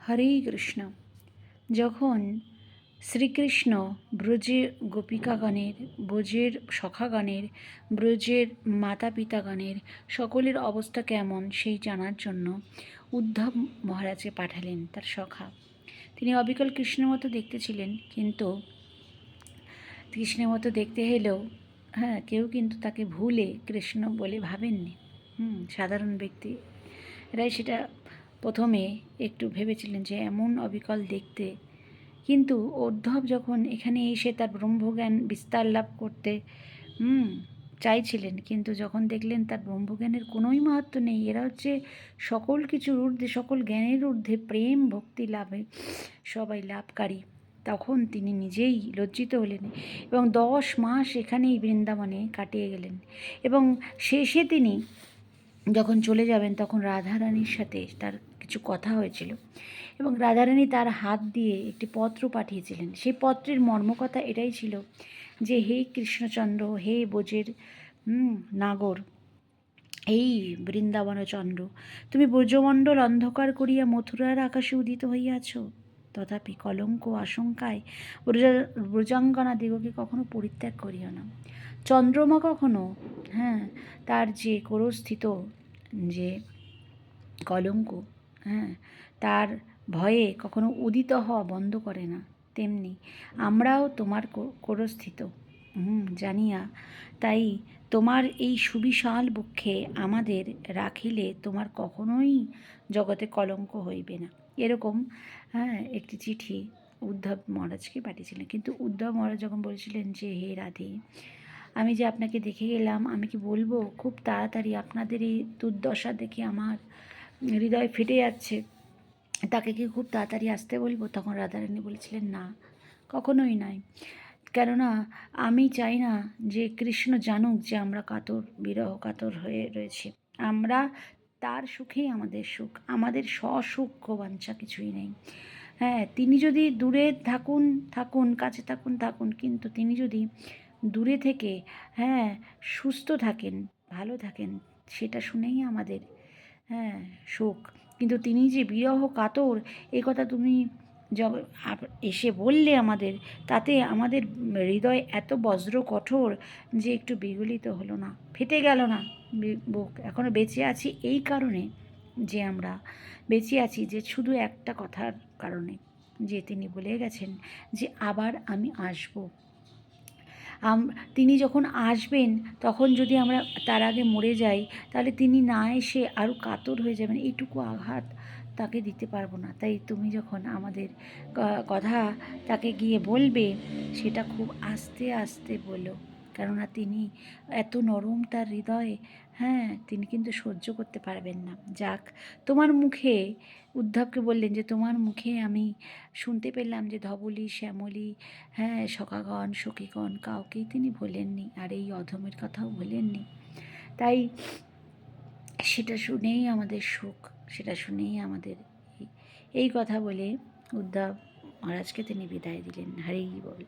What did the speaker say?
হরে কৃষ্ণ। যখন শ্রীকৃষ্ণ ব্রজে গোপিকাগণের, ব্রজের সখাগণের, ব্রজের মাতা পিতাগণের সকলের অবস্থা কেমন সেই জানার জন্য উদ্ধব মহারাজকে পাঠালেন তার সখা। তিনি অবিকল কৃষ্ণের মতো দেখতে ছিলেন, কিন্তু কৃষ্ণের মতো দেখতে হলেও কেউ কিন্তু তাকে ভুলে কৃষ্ণ বলে ভাবেননি। সাধারণ ব্যক্তি এরাই সেটা প্রথমে একটু ভেবেছিলেন যে এমন অবিকল দেখতে। কিন্তু উদ্ধব যখন এখানে এসে তার ব্রহ্মজ্ঞান বিস্তার লাভ করতে চাইছিলেন, কিন্তু যখন দেখলেন তার ব্রহ্মজ্ঞানের কোনোই মাহাত্ম্য নেই, এরা হচ্ছে সকল কিছুর ঊর্ধ্বে, সকল জ্ঞানের ঊর্ধ্বে, প্রেম ভক্তি লাভে সবাই লাভকারী, তখন তিনি নিজেই লজ্জিত হলেন এবং 10 মাস এখানেই বৃন্দাবনে কাটিয়ে গেলেন। এবং শেষে তিনি যখন চলে যাবেন তখন রাধারানীর সাথে তার কিছু কথা হয়েছিল এবং রাধারানী তার হাত দিয়ে একটি পত্র পাঠিয়েছিলেন। সেই পত্রের মর্মকথা এটাই ছিল যে, হে কৃষ্ণচন্দ্র, হে ব্রজের নাগর, এই বৃন্দাবনচন্দ্র, তুমি ব্রজমণ্ডল অন্ধকার করিয়া মথুরার আকাশে উদিত হইয়াছ, তথাপি কলঙ্ক আশঙ্কায় ব্রজাঙ্গনা দিগকে কখনো পরিত্যাগ করিও না। চন্দ্রমা কখনো তার যে কোরস্থিত যে কলঙ্ক তার ভয়ে কখনো উদিত হওয়া বন্ধ করে না, তেমনি আমরাও তোমার কোরস্থিত জানিয়া তাই তোমার এই সুবিশাল বক্ষে আমাদের রাখিলে তোমার কখনোই জগতে কলঙ্ক হইবে না। এরকম একটি চিঠি উদ্ধব মহারাজকে পাঠিয়েছিলেন। কিন্তু উদ্ধব মহারাজ যখন বলেছিলেন যে, হে রাধে, আমি যে আপনাকে দেখে গেলাম, আমি কি বলবো খুব তাড়াতাড়ি আপনাদের এই দুর্দশা দেখে আমার হৃদয় ফেটে যাচ্ছে, তাকে কি খুব তাড়াতাড়ি আসতে বলবো? তখন রাধারানী বলেছিলেন, না, কখনোই নয়। কেননা আমি চাই না যে কৃষ্ণ জানুক যে আমরা কাতর, বিরহ কাতর হয়ে রয়েছি। আমরা তার সুখেই আমাদের সুখ, আমাদের স্বসুখ বাঞ্ছা কিছুই নেই। তিনি যদি দূরে থাকুন, কাছে থাকুন, কিন্তু তিনি যদি দূরে থেকে সুস্থ থাকেন, ভালো থাকেন, সেটা শুনেই আমাদের সুখ। কিন্তু তিনি যে বিরহ কাতর, এ কথা তুমি এসে বললে আমাদের, তাতে আমাদের হৃদয় এত বজ্র কঠোর যে একটু বিগলিত হলো না, ফেটে গেল না বুক। এখনও বেঁচে আছি এই কারণে যে আমরা বেঁচে আছি যে শুধু একটা কথার কারণে, যে তিনি বলে গেছেন যে আবার আমি আসবো। তিনি যখন আসবেন তখন যদি আমরা তার আগে মরে যাই, তাহলে তিনি না এসে আরও কাতর হয়ে যাবেন, এইটুকু আঘাত তাকে দিতে পারবো না। তাই তুমি যখন আমাদের কথা তাকে গিয়ে বলবে, সেটা খুব আস্তে আস্তে বলো, কেননা তিনি এত নরম তার হৃদয়, তিনি কিন্তু সহ্য করতে পারবেন না। যাক, তোমার মুখে, উদ্ধবকে বললেন যে তোমার মুখে আমি শুনতে পেলাম যে ধবলি, শ্যামলী, সখাগণ, সখীগণ, কাউকেই তিনি বলেননি, আর এই অধমের কথাও বলেননি। তাই সেটা শুনেই আমাদের সুখ, সেটা শুনেই আমাদের এই কথা বলে উদ্ধব মহারাজকে তিনি বিদায় দিলেন। হরি বল।